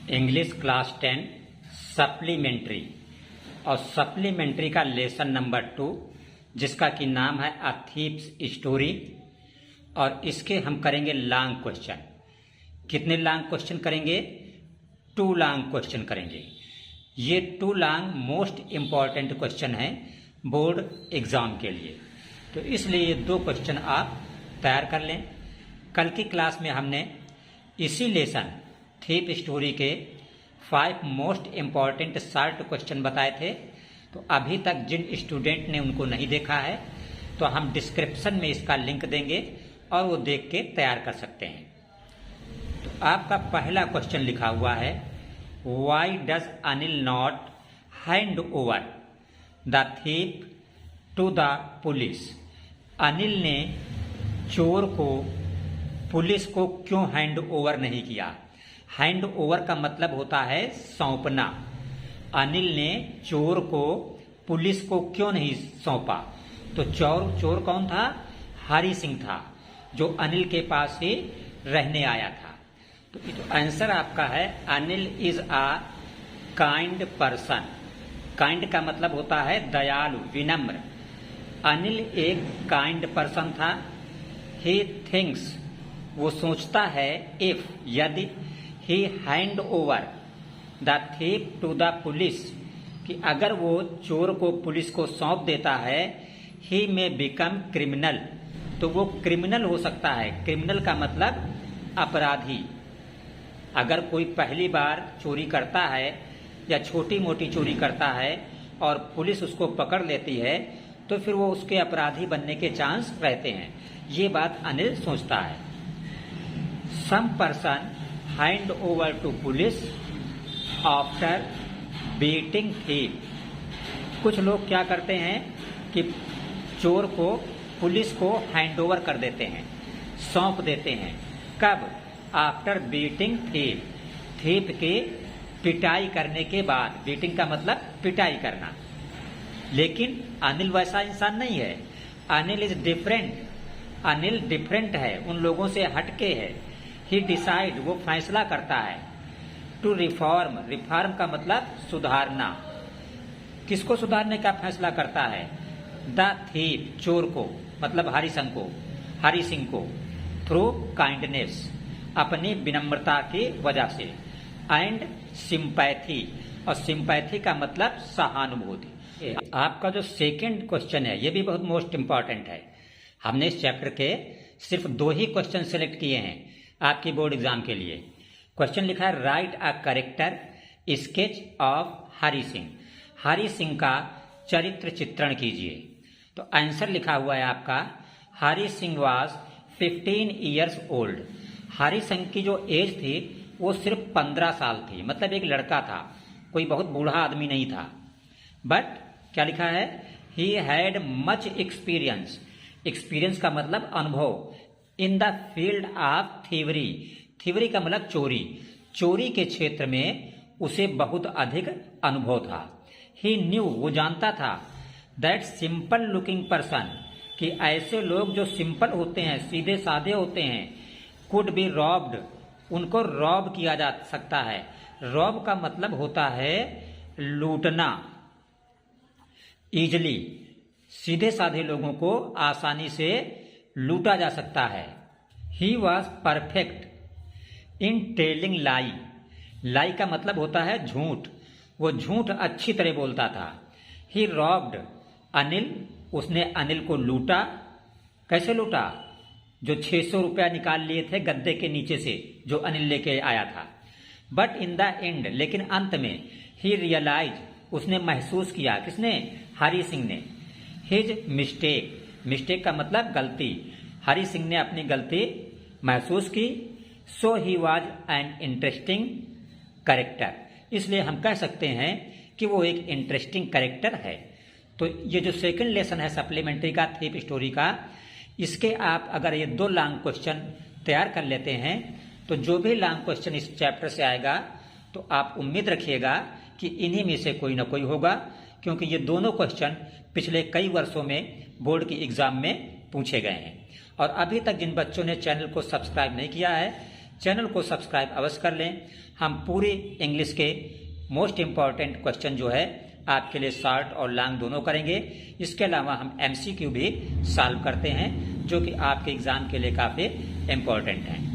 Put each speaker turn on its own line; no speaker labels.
English class 10 supplementary और supplementary का lesson number 2 जिसका कि नाम है अ थीप्स स्टोरी। और इसके हम करेंगे लॉन्ग क्वेश्चन। कितने लॉन्ग क्वेश्चन करेंगे? 2 लॉन्ग क्वेश्चन करेंगे। ये 2 लॉन्ग मोस्ट इम्पॉर्टेंट क्वेश्चन है बोर्ड एग्जाम के लिए, तो इसलिए ये 2 क्वेश्चन आप तैयार कर लें। कल की क्लास में हमने इसी लेसन थीप स्टोरी के 5 मोस्ट इम्पॉर्टेंट शॉर्ट क्वेश्चन बताए थे। तो अभी तक जिन स्टूडेंट ने उनको नहीं देखा है तो हम डिस्क्रिप्शन में इसका लिंक देंगे और वो देख के तैयार कर सकते हैं। तो आपका पहला क्वेश्चन लिखा हुआ है, why does Anil not hand over the thief to the police? Anil ने चोर को पुलिस को क्यों हैंड ओवर नहीं किया? हैंड ओवर का मतलब होता है सौंपना। अनिल ने चोर को पुलिस को क्यों नहीं सौंपा? तो चोर कौन था? हरि सिंह था, जो अनिल के पास ही रहने आया था। तो आंसर आपका है Anil is a kind person. Kind का मतलब होता है दयालु, विनम्र। अनिल एक काइंड पर्सन था। ही थिंक्स, वो सोचता है, इफ यदि he hand over the thief to the police, कि अगर वो चोर को पुलिस को सौंप देता है, ही में बिकम क्रिमिनल, तो वो क्रिमिनल हो सकता है। क्रिमिनल का मतलब अपराधी। अगर कोई पहली बार चोरी करता है या छोटी मोटी चोरी करता है और पुलिस उसको पकड़ लेती है तो फिर वो उसके अपराधी बनने के चांस रहते हैं। ये बात अनिल सोचता है। Some person hand over to police after beating thief. कुछ लोग क्या करते हैं कि चोर को पुलिस को हैंड ओवर कर देते हैं, सौंप देते हैं। कब? आफ्टर बीटिंग थीप, थीप के पिटाई करने के बाद। बीटिंग का मतलब पिटाई करना। लेकिन अनिल वैसा इंसान नहीं है। Anil is different. Anil different है, उन लोगों से हटके है। ही डिसाइड, वो फैसला करता है। टू रिफॉर्म, रिफॉर्म का मतलब सुधारना। किसको सुधारने का फैसला करता है? द थीप, चोर को, मतलब हरि सिंह को थ्रू काइंडनेस, अपनी विनम्रता की वजह से। एंड सिंपैथी, और सिंपैथी का मतलब सहानुभूति। आपका जो सेकंड क्वेश्चन है ये भी बहुत मोस्ट इंपॉर्टेंट है। हमने इस चैप्टर के सिर्फ 2 ही क्वेश्चन सिलेक्ट किए हैं आपकी बोर्ड एग्जाम के लिए। क्वेश्चन लिखा है, right a character sketch of Hari Singh. Hari Singh का चरित्र चित्रण कीजिए। तो आंसर लिखा हुआ है आपका, Hari Singh was 15 years old. Hari Singh की जो एज थी वो सिर्फ 15 साल थी, मतलब एक लड़का था, कोई बहुत बूढ़ा आदमी नहीं था। बट क्या लिखा है? He had much experience. Experience का मतलब अनुभव। In the field of thievery, thievery का मतलब चोरी, चोरी के क्षेत्र में उसे बहुत अधिक अनुभव था। ही न्यू, वो जानता था, दैट सिंपल लुकिंग पर्सन, कि ऐसे लोग जो सिंपल होते हैं, सीधे साधे होते हैं, कुड बी रॉब्ड, उनको रॉब किया जा सकता है। रॉब का मतलब होता है लूटना। इजली, सीधे साधे लोगों को आसानी से लूटा जा सकता है। He was perfect in telling lie. Lie का मतलब होता है झूठ, वो झूठ अच्छी तरह बोलता था। ही रॉब्ड अनिल, उसने अनिल को लूटा। कैसे लूटा? जो 600 रुपया निकाल लिए थे गद्दे के नीचे से, जो अनिल लेके आया था। बट इन द एंड, लेकिन अंत में, ही रियलाइज, उसने महसूस किया। किसने? हरि सिंह ने। हिज मिस्टेक, मिस्टेक का मतलब गलती। हरि सिंह ने अपनी गलती महसूस की। So he was an interesting character, इसलिए हम कह सकते हैं कि वो एक इंटरेस्टिंग कैरेक्टर है। तो ये जो सेकंड लेसन है सप्लीमेंट्री का थीप स्टोरी का, इसके आप अगर ये 2 लॉन्ग क्वेश्चन तैयार कर लेते हैं तो जो भी लॉन्ग क्वेश्चन इस चैप्टर से आएगा तो आप उम्मीद रखिएगा कि इन्हीं में से कोई ना कोई होगा, क्योंकि ये दोनों क्वेश्चन पिछले कई वर्षों में बोर्ड की एग्जाम में पूछे गए हैं। और अभी तक जिन बच्चों ने चैनल को सब्सक्राइब नहीं किया है, चैनल को सब्सक्राइब अवश्य कर लें। हम पूरे इंग्लिश के मोस्ट इम्पॉर्टेंट क्वेश्चन जो है आपके लिए शॉर्ट और लॉन्ग दोनों करेंगे। इसके अलावा हम MCQ भी सॉल्व करते हैं जो कि आपके एग्जाम के लिए काफ़ी इम्पोर्टेंट हैं।